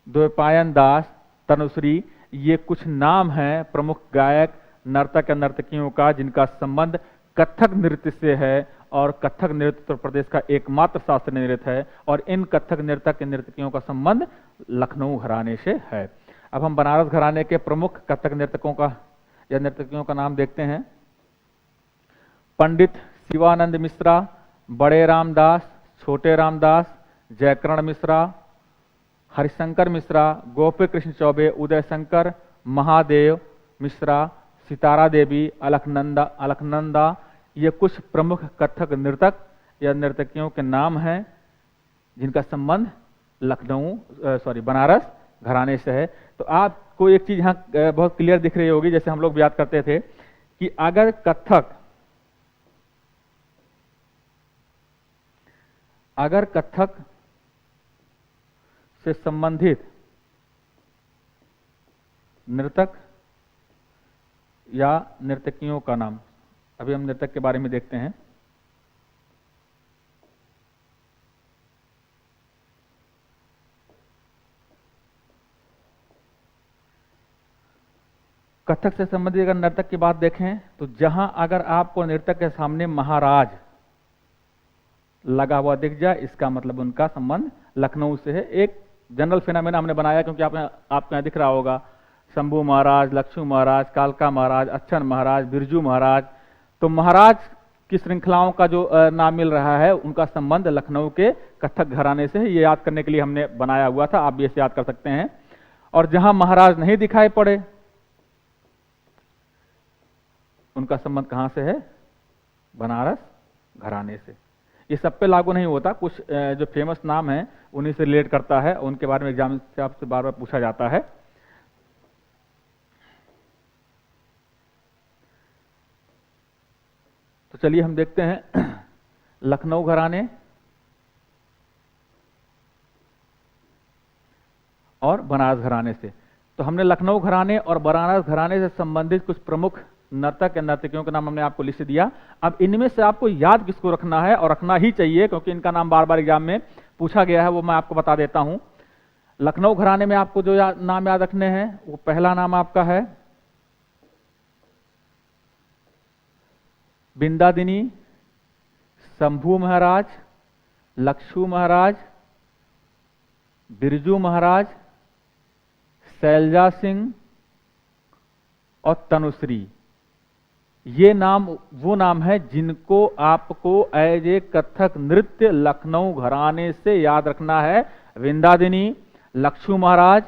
द्वैपायन दास, तनुश्री, ये कुछ नाम हैं प्रमुख गायक नर्तक या नर्तकियों का जिनका संबंध कथक नृत्य से है। और कथक नृत्य उत्तर प्रदेश का एकमात्र शास्त्रीय नृत्य है और इन कथक नर्तक नर्तकियों का संबंध लखनऊ घराने से है। अब हम बनारस घराने के प्रमुख कथक नर्तकों का या नर्तकियों का नाम देखते हैं। पंडित शिवानंद मिश्रा, बड़े रामदास, छोटे रामदास, जयकरण मिश्रा, हरिशंकर मिश्रा, गोपी कृष्ण चौबे, उदय शंकर, महादेव मिश्रा, सितारा देवी, अलकनंदा, ये कुछ प्रमुख कथक नर्तक या नर्तकियों के नाम हैं जिनका संबंध बनारस घराने से है। तो आपको एक चीज यहाँ बहुत क्लियर दिख रही होगी, जैसे हम लोग भी याद करते थे कि अगर कथक से संबंधित नर्तक या नर्तकियों का नाम, अभी हम नर्तक के बारे में देखते हैं। कथक से संबंधित अगर नर्तक की बात देखें तो जहां अगर आपको नर्तक के सामने महाराज लगा हुआ दिख जाए, इसका मतलब उनका संबंध लखनऊ से है। एक जनरल फिनोमेना हमने बनाया क्योंकि आपको यहाँ दिख रहा होगा शंभू महाराज, लक्ष्मू महाराज, कालका महाराज, अच्छन महाराज, बिरजू महाराज। तो महाराज की श्रृंखलाओं का जो नाम मिल रहा है उनका संबंध लखनऊ के कथक घराने से है। ये याद करने के लिए हमने बनाया हुआ था, आप भी इसे याद कर सकते हैं। और जहां महाराज नहीं दिखाई पड़े उनका संबंध कहां से है? बनारस घराने से। ये सब पे लागू नहीं होता, कुछ जो फेमस नाम हैं उन्हीं से रिलेट करता है, उनके बारे में एग्जाम से आपसे बार बार पूछा जाता है। तो चलिए हम देखते हैं लखनऊ घराने और बनारस घराने से। तो हमने लखनऊ घराने और बनारस घराने से संबंधित कुछ प्रमुख नर्तक या नर्तकियों का नाम हमने आपको लिस्ट दिया। अब इनमें से आपको याद किसको रखना है, और रखना ही चाहिए क्योंकि इनका नाम बार बार एग्जाम में पूछा गया है, वो मैं आपको बता देता हूं। लखनऊ घराने में आपको जो नाम याद रखने हैं, वो पहला नाम आपका है बिंदादिनी, शंभू महाराज, लक्षू महाराज, बिरजू महाराज, शैलजा सिंह और तनुश्री। ये नाम वो नाम है जिनको आपको एज ए कथक नृत्य लखनऊ घराने से याद रखना है। बिंदादिनी, लक्षू महाराज,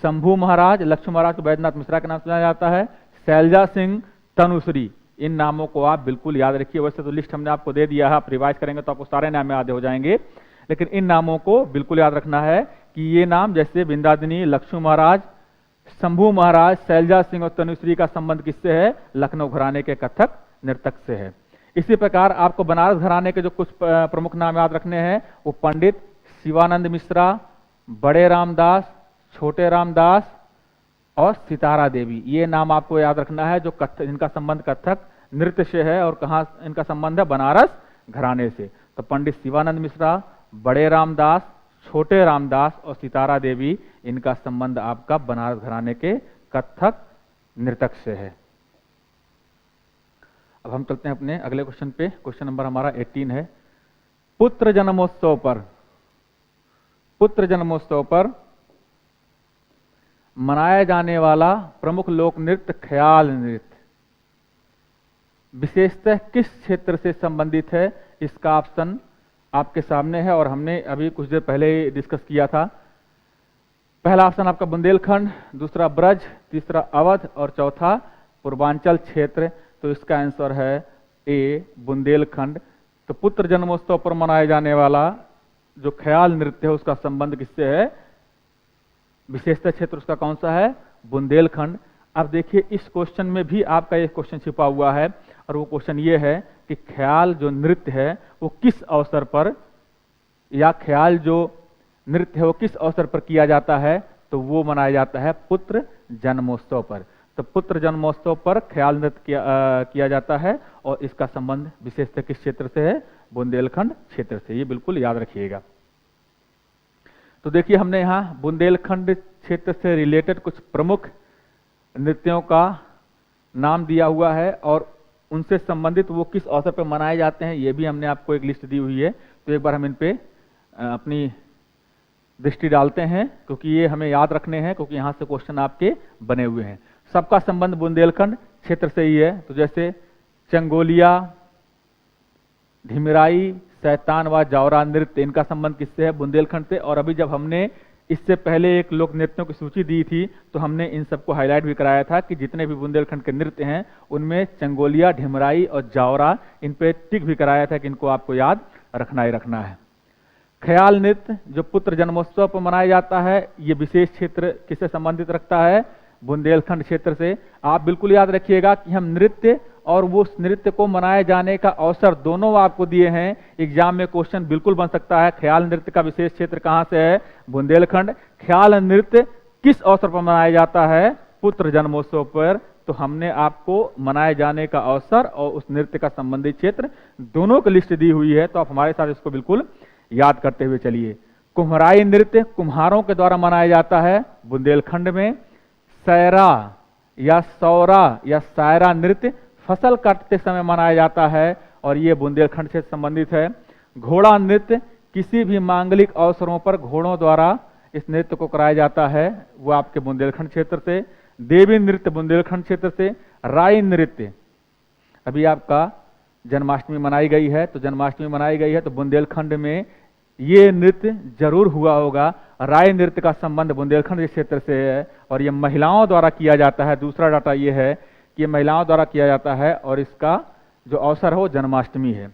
शंभू महाराज, लक्षू महाराज को बैजनाथ मिश्रा के नाम से जाना जाता है, शैलजा सिंह, तनुश्री, इन नामों को आप बिल्कुल याद रखिए। वैसे तो लिस्ट हमने आपको दे दिया है, आप रिवाइज करेंगे तो आपको सारे नाम याद हो जाएंगे, लेकिन इन नामों को बिल्कुल याद रखना है कि ये नाम जैसे बिंदादिनी, लक्षू महाराज, शंभू महाराज, शैलजा सिंह और तनुश्री का संबंध किससे है? लखनऊ घराने के कथक नर्तक से है। इसी प्रकार आपको बनारस घराने के जो कुछ प्रमुख नाम याद रखने हैं, वो पंडित शिवानंद मिश्रा, बड़े रामदास, छोटे रामदास और सितारा देवी, ये नाम आपको याद रखना है, जो कथक, जिनका संबंध कथक नृत्य से है। और कहाँ इनका संबंध है? बनारस घराने से। तो पंडित शिवानंद मिश्रा, बड़े रामदास, छोटे रामदास और सितारा देवी, इनका संबंध आपका बनारस घराने के कथक नृतक से है। अब हम चलते हैं अपने अगले क्वेश्चन पे। क्वेश्चन नंबर हमारा 18 है। पुत्र जन्मोत्सव पर मनाया जाने वाला प्रमुख लोक नृत्य ख्याल नृत्य विशेषतः किस क्षेत्र से संबंधित है? इसका ऑप्शन आपके सामने है और हमने अभी कुछ देर पहले ही डिस्कस किया था। पहला ऑप्शन आपका बुंदेलखंड, दूसरा ब्रज, तीसरा अवध और चौथा पूर्वांचल क्षेत्र। तो इसका आंसर है ए, बुंदेलखंड। तो पुत्र जन्मोत्सव पर मनाया जाने वाला जो ख्याल नृत्य है, उसका संबंध किससे है? विशेषता क्षेत्र उसका कौन सा है? बुंदेलखंड। अब देखिए, इस क्वेश्चन में भी आपका एक क्वेश्चन छिपा हुआ है और वो क्वेश्चन ये है कि ख्याल जो नृत्य है वो किस अवसर पर, या ख्याल जो नृत्य है वो किस अवसर पर किया जाता है? तो वो मनाया जाता है पुत्र जन्मोत्सव पर। तो पुत्र जन्मोत्सव पर ख्याल नृत्य किया जाता है और इसका संबंध विशेषतः किस क्षेत्र से है? बुंदेलखंड क्षेत्र से। ये बिल्कुल याद रखिएगा। तो देखिए, हमने यहाँ बुंदेलखंड क्षेत्र से रिलेटेड कुछ प्रमुख नृत्यों का नाम दिया हुआ है और उनसे संबंधित वो किस अवसर पर मनाए जाते हैं, ये भी हमने आपको एक लिस्ट दी हुई है। तो एक बार हम इन पे अपनी दृष्टि डालते हैं, क्योंकि ये हमें याद रखने हैं, क्योंकि यहाँ से क्वेश्चन आपके बने हुए हैं। सबका संबंध बुंदेलखंड क्षेत्र से ही है। तो जैसे चंगोलिया, ढिमराई, शैतान व जावरा नृत्य, इनका संबंध किससे है? बुंदेलखंड से। और अभी जब हमने इससे पहले एक लोक नृत्यों की सूची दी थी तो हमने इन सबको हाईलाइट भी कराया था कि जितने भी बुंदेलखंड के नृत्य हैं उनमें चंगोलिया, ढिमराई और जावरा, इन पे टिक भी कराया था कि इनको आपको याद रखना ही रखना है। ख्याल नृत्य जो पुत्र जन्मोत्सव पर मनाया जाता है, ये विशेष क्षेत्र किससे संबंधित रखता है? बुंदेलखंड क्षेत्र से। आप बिल्कुल याद रखिएगा कि हम नृत्य और वो उस नृत्य को मनाए जाने का अवसर दोनों आपको दिए हैं। एग्जाम में क्वेश्चन बिल्कुल बन सकता है, ख्याल नृत्य का विशेष क्षेत्र कहां से है? बुंदेलखंड। ख्याल नृत्य किस अवसर पर मनाया जाता है? पुत्र जन्मोत्सव पर। तो हमने आपको मनाए जाने का अवसर और उस नृत्य का संबंधित क्षेत्र दोनों की लिस्ट दी हुई है, तो आप हमारे साथ इसको बिल्कुल याद करते हुए चलिए। कुम्हराई नृत्य कुम्हारों के द्वारा मनाया जाता है बुंदेलखंड में। सैरा या सौरा या सायरा नृत्य फसल काटते समय मनाया जाता है और ये बुंदेलखंड से संबंधित है। घोड़ा नृत्य किसी भी मांगलिक अवसरों पर घोड़ों द्वारा इस नृत्य को कराया जाता है, वो आपके बुंदेलखंड क्षेत्र से। देवी नृत्य बुंदेलखंड क्षेत्र से। राई नृत्य, अभी आपका जन्माष्टमी मनाई गई है, तो जन्माष्टमी मनाई गई है तो बुंदेलखंड में ये नृत्य जरूर हुआ होगा। राय नृत्य का संबंध बुंदेलखंड क्षेत्र से है और ये महिलाओं द्वारा किया जाता है। दूसरा डाटा ये है कि ये महिलाओं द्वारा किया जाता है और इसका जो अवसर है वो जन्माष्टमी है।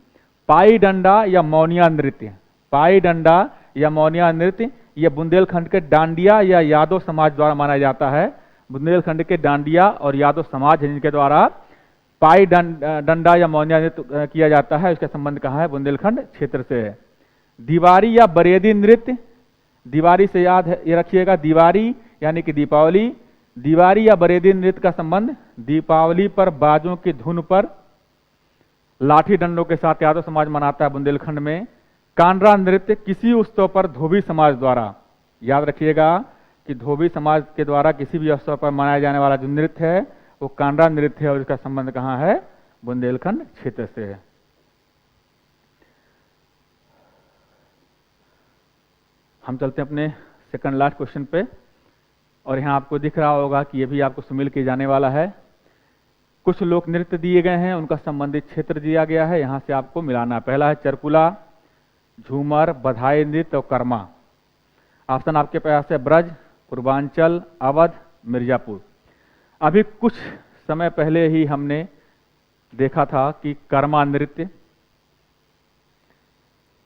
पाई डंडा या मौनिया नृत्य, पाई डंडा या मौनिया नृत्य ये बुंदेलखंड के डांडिया या यादव समाज द्वारा मनाया जाता है। बुंदेलखंड के डांडिया और यादव समाज जिनके द्वारा पाई डंडा या मौनिया नृत्य किया जाता है, इसका संबंध कहाँ है? बुंदेलखंड क्षेत्र से है। दीवारी या बरेदी नृत्य, दीवारी से याद है ये रखिएगा, दीवारी यानी कि दीपावली। दीवारी या बरेदी नृत्य का संबंध दीपावली पर बाजों की धुन पर लाठी डंडों के साथ यादव समाज मनाता है बुंदेलखंड में। कांडरा नृत्य किसी उत्सव पर धोबी समाज द्वारा, याद रखिएगा कि धोबी समाज के द्वारा किसी भी अवसर पर मनाया जाने वाला जो नृत्य है वो कांडरा नृत्य है और इसका संबंध कहाँ है? बुंदेलखंड क्षेत्र से है। हम चलते हैं अपने सेकंड लास्ट क्वेश्चन पे और यहाँ आपको दिख रहा होगा कि ये भी आपको सुमिल किए जाने वाला है। कुछ लोक नृत्य दिए गए हैं, उनका संबंधित क्षेत्र दिया गया है, यहाँ से आपको मिलाना। पहला है चरकुला, झूमर, बधाई नृत्य और कर्मा। ऑप्शन आपके पास है ब्रज, पूर्वांचल, अवध, मिर्जापुर। अभी कुछ समय पहले ही हमने देखा था कि कर्मा नृत्य,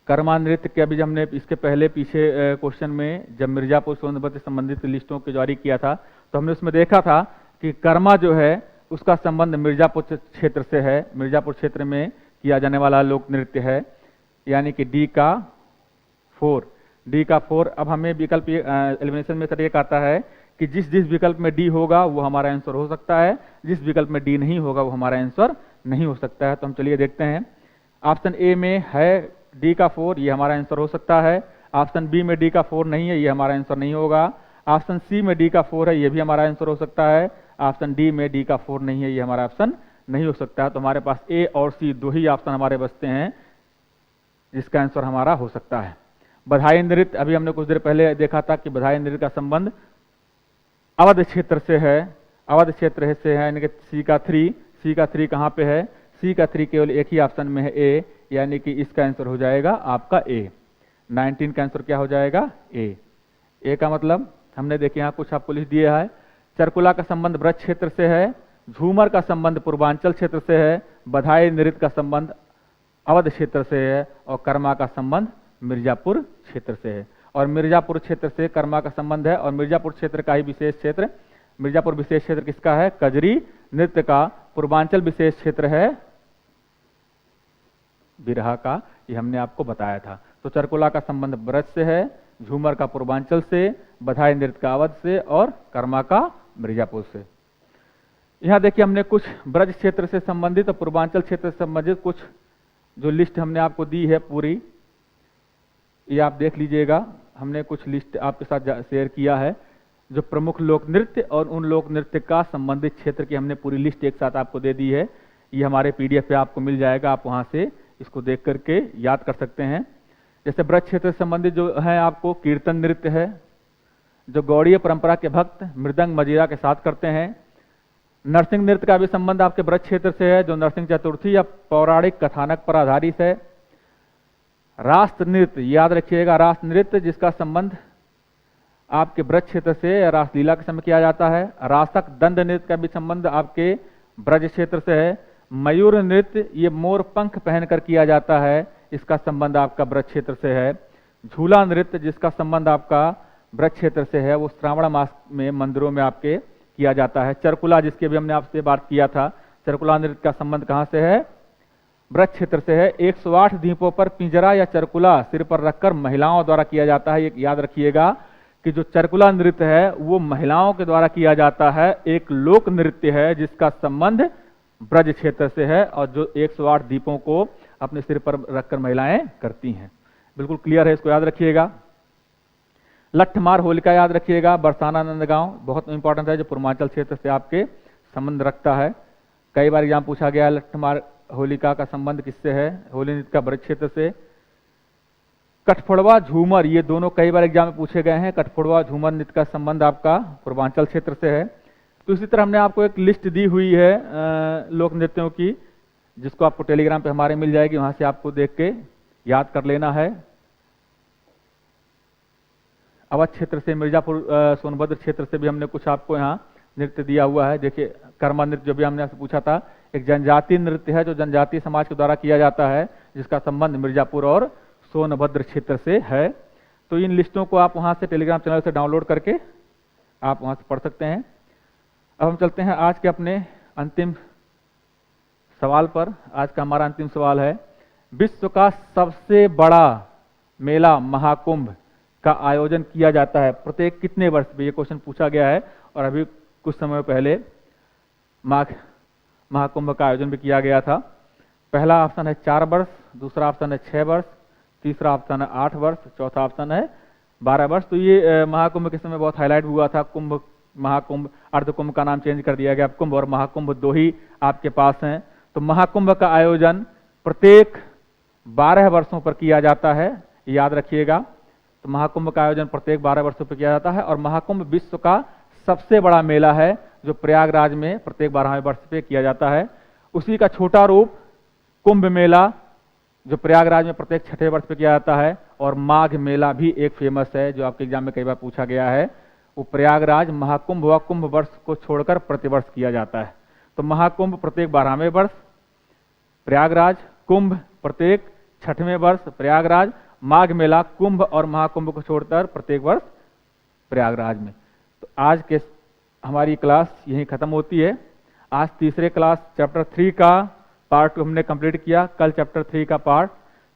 कर्मा नृत्य के अभी हमने इसके पहले पीछे क्वेश्चन में जब मिर्जापुर सोनभद्र से संबंधित लिस्टों को जारी किया था तो हमने उसमें देखा था कि कर्मा जो है उसका संबंध मिर्जापुर क्षेत्र से है, मिर्जापुर क्षेत्र में किया जाने वाला लोक नृत्य है, यानी कि डी का 4। अब हमें विकल्प एलिमिनेशन में सर एक आता है कि जिस विकल्प में डी होगा वो हमारा आंसर हो सकता है, जिस विकल्प में डी नहीं होगा वो हमारा आंसर नहीं हो सकता है। तो हम चलिए देखते हैं। ऑप्शन ए में है डी का 4, ये हमारा आंसर हो सकता है। ऑप्शन बी में डी का 4 नहीं है, ये हमारा आंसर नहीं होगा। ऑप्शन सी में डी का 4 है, ये भी हमारा आंसर हो सकता है। ऑप्शन डी में डी का 4 नहीं है, ये हमारा ऑप्शन नहीं हो सकता है। तो हमारे पास ए और सी दो ही ऑप्शन हमारे बचते हैं जिसका आंसर हमारा हो सकता है। बधाई नृत्य, अभी हमने कुछ देर पहले देखा था कि बधाई नृत्य का संबंध अवध क्षेत्र से है, अवध क्षेत्र से है, यानी कि सी का 3 कहाँ पे है? सी का 3 केवल एक ही ऑप्शन में है ए, यानी कि इसका आंसर हो जाएगा आपका ए। 19 का आंसर क्या हो जाएगा? ए। ए का मतलब हमने देखे यहाँ कुछ आपको लिख दिया है। चरकुला का संबंध ब्रज क्षेत्र से है, झूमर का संबंध पूर्वांचल क्षेत्र से है, बधाई नृत्य का संबंध अवध क्षेत्र से है और कर्मा का संबंध मिर्जापुर क्षेत्र से है। और मिर्जापुर क्षेत्र से कर्मा का संबंध है और मिर्जापुर क्षेत्र का ही विशेष क्षेत्र, मिर्जापुर विशेष क्षेत्र किसका है? कजरी नृत्य का। पूर्वांचल विशेष क्षेत्र है बिरहा का, ये हमने आपको बताया था। तो चरकुला का संबंध ब्रज से है, झूमर का पूर्वांचल से, बधाई नृत्य का अवध से और कर्मा का मिर्जापुर से। यहाँ देखिए हमने कुछ ब्रज क्षेत्र से संबंधित और पूर्वांचल क्षेत्र से संबंधित कुछ जो लिस्ट हमने आपको दी है पूरी, ये आप देख लीजिएगा। हमने कुछ लिस्ट आपके साथ शेयर किया है जो प्रमुख लोक नृत्य और उन लोक नृत्य का संबंधित क्षेत्र की हमने पूरी लिस्ट एक साथ आपको दे दी है। ये हमारे पीडीएफ पे आपको मिल जाएगा, आप वहाँ से इसको देख करके याद कर सकते हैं। जैसे ब्रज क्षेत्र से संबंधित जो है आपको कीर्तन नृत्य है, जो गौड़ीय परंपरा के भक्त मृदंग मजीरा के साथ करते हैं। नरसिंह नृत्य का भी संबंध आपके ब्रज क्षेत्र से है, जो नरसिंह चतुर्थी या पौराणिक कथानक पर आधारित है। राष्ट्र नृत्य, याद रखिएगा, राष्ट्र नृत्य जिसका संबंध आपके ब्रज क्षेत्र से रासलीला के समय किया जाता है। रासक दंड नृत्य का भी संबंध आपके ब्रज क्षेत्र से है। मयूर नृत्य, ये मोर पंख पहनकर किया जाता है, इसका संबंध आपका ब्रज क्षेत्र से है। झूला नृत्य जिसका संबंध आपका ब्रज क्षेत्र से है, वो श्रावण मास में मंदिरों में आपके किया जाता है। चरकुला, जिसके भी हमने आपसे बात किया था, चरकुला नृत्य का संबंध कहाँ से है? ब्रज क्षेत्र से है। 108 द्वीपों पर पिंजरा या चरकुला सिर पर रखकर महिलाओं द्वारा किया जाता है। याद रखिएगा कि जो चरकुला नृत्य है वो महिलाओं के द्वारा किया जाता है, एक लोक नृत्य है जिसका संबंध ब्रज क्षेत्र से है और जो 108 द्वीपों को अपने सिर पर रखकर महिलाएं करती हैं। बिल्कुल क्लियर है, इसको याद रखिएगा। लट्ठमार होलिका याद रखिएगा, बरसाना नंदगांव बहुत इंपॉर्टेंट है, जो पूर्वांचल क्षेत्र से आपके संबंध रखता है। कई बार एग्जाम पूछा गया लट्ठमार होलिका का संबंध किससे है? होली नृत्य का ब्रज क्षेत्र से। कठफोड़वा झूमर, ये दोनों कई बार एग्जाम में पूछे गए हैं। कठफोड़वा झूमर नृत्य का संबंध आपका पूर्वांचल क्षेत्र से है। तो इसी तरह हमने आपको एक लिस्ट दी हुई है लोक नृत्यों की, जिसको आपको टेलीग्राम पे हमारे मिल जाएगी, वहां से आपको देख के याद कर लेना है। अवध क्षेत्र से, मिर्जापुर सोनभद्र क्षेत्र से भी हमने कुछ आपको यहाँ नृत्य दिया हुआ है। देखिए कर्मा नृत्य जो भी हमने आपसे पूछा था, एक जनजातीय नृत्य है जो जनजातीय समाज के द्वारा किया जाता है, जिसका संबंध मिर्जापुर और सोनभद्र क्षेत्र से है। तो इन लिस्टों को आप वहां से टेलीग्राम चैनल से डाउनलोड करके आप वहां से पढ़ सकते हैं। अब हम चलते हैं आज के अपने अंतिम सवाल पर। आज का हमारा अंतिम सवाल है, विश्व का सबसे बड़ा मेला महाकुंभ का आयोजन किया जाता है प्रत्येक कितने वर्ष में? ये क्वेश्चन पूछा गया है और अभी कुछ समय पहले महाकुंभ का आयोजन भी किया गया था। पहला ऑप्शन है 4 वर्ष, दूसरा ऑप्शन है 6 वर्ष, तीसरा ऑप्शन है 8 वर्ष, चौथा ऑप्शन है 12 वर्ष। तो ये महाकुंभ के समय बहुत हाईलाइट हुआ था। कुंभ, महाकुंभ, अर्धकुंभ का नाम चेंज कर दिया गया। कुंभ और महाकुंभ दो ही आपके पास हैं। तो महाकुंभ का आयोजन प्रत्येक 12 वर्षों पर किया जाता है, याद रखिएगा। तो महाकुंभ का आयोजन प्रत्येक 12 वर्षों पर किया जाता है और महाकुंभ विश्व का सबसे बड़ा मेला है जो प्रयागराज में प्रत्येक 12वें वर्ष पे किया जाता है। उसी का छोटा रूप कुंभ मेला जो प्रयागराज में प्रत्येक 6ठे वर्ष पे किया जाता है। और माघ मेला भी एक फेमस है जो आपके एग्जाम में कई बार पूछा गया है। वो प्रयागराज महाकुंभ व कुंभ वर्ष को छोड़कर प्रतिवर्ष किया जाता है। तो महाकुंभ प्रत्येक 12वें वर्ष, प्रयागराज कुंभ प्रत्येक छठवें वर्ष प्रयागराज, माघ मेला, कुंभ और महाकुंभ को छोड़कर प्रत्येक वर्ष प्रयागराज में। तो आज के हमारी क्लास यहीं खत्म होती है। आज तीसरे क्लास चैप्टर 3 का पार्ट 2 हमने कंप्लीट किया। कल चैप्टर 3 का पार्ट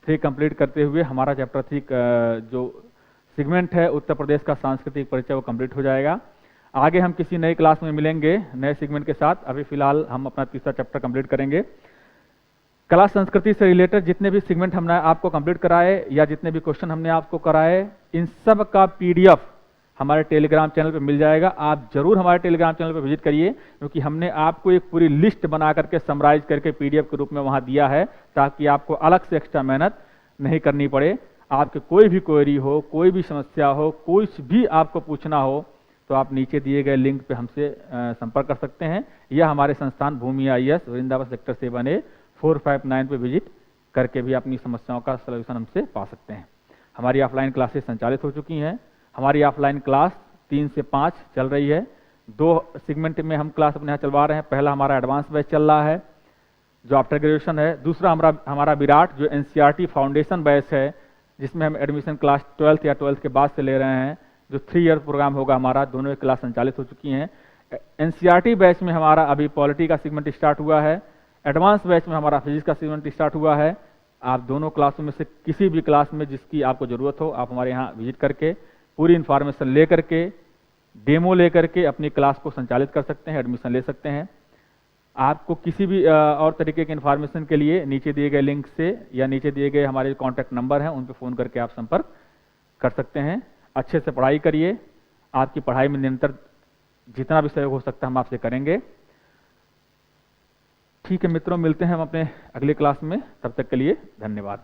3 कंप्लीट करते हुए हमारा चैप्टर 3 जो सेगमेंट है उत्तर प्रदेश का सांस्कृतिक परिचय वो कंप्लीट हो जाएगा। आगे हम किसी नई क्लास में मिलेंगे नए सेगमेंट के साथ। अभी फिलहाल हम अपना तीसरा चैप्टर कंप्लीट करेंगे। कला संस्कृति से रिलेटेड जितने भी सेगमेंट हमने आपको कंप्लीट कराए या जितने भी क्वेश्चन हमने आपको कराए, इन सब का PDF हमारे टेलीग्राम चैनल पे मिल जाएगा। आप जरूर हमारे टेलीग्राम चैनल पे विजिट करिए, क्योंकि हमने आपको एक पूरी लिस्ट बना करके समराइज करके PDF के रूप में वहां दिया है, ताकि आपको अलग से एक्स्ट्रा मेहनत नहीं करनी पड़े। आपके कोई भी क्वेरी हो, कोई भी समस्या हो, कुछ भी आपको पूछना हो, तो आप नीचे दिए गए लिंक पे हमसे संपर्क कर सकते हैं, या हमारे संस्थान भूमि IAS वृंदावन सेक्टर 7A 459 पे विजिट करके भी अपनी समस्याओं का सलूशन हमसे पा सकते हैं। हमारी ऑफलाइन क्लासेस संचालित हो चुकी हैं। हमारी ऑफलाइन क्लास 3 से 5 चल रही है। 2 सेगमेंट में हम क्लास अपने यहाँ चलवा रहे हैं। पहला हमारा एडवांस बैच चल रहा है जो आफ्टर ग्रेजुएशन है। दूसरा हमारा विराट जो NCERT फाउंडेशन बैच है, जिसमें हम एडमिशन क्लास 12th या 12th के बाद से ले रहे हैं, जो 3 ईयर प्रोग्राम होगा हमारा। दोनों क्लास संचालित हो चुकी हैं। NCERT बैच में हमारा अभी पॉलिटी का सेगमेंट स्टार्ट हुआ है। एडवांस बैच में हमारा फिजिक्स का सेगमेंट स्टार्ट हुआ है। आप दोनों क्लासों में से किसी भी क्लास में जिसकी आपको जरूरत हो, आप हमारे यहाँ विजिट करके पूरी इन्फॉर्मेशन ले करके, डेमो ले करके अपनी क्लास को संचालित कर सकते हैं, एडमिशन ले सकते हैं। आपको किसी भी और तरीके की इन्फॉर्मेशन के लिए नीचे दिए गए लिंक से या नीचे दिए गए हमारे कॉन्टैक्ट नंबर हैं उन पर फ़ोन करके आप संपर्क कर सकते हैं। अच्छे से पढ़ाई करिए। आपकी पढ़ाई में निरंतर जितना भी सहयोग हो सकता है हम आपसे करेंगे। ठीक है मित्रों, मिलते हैं हम अपने अगली क्लास में। तब तक के लिए धन्यवाद।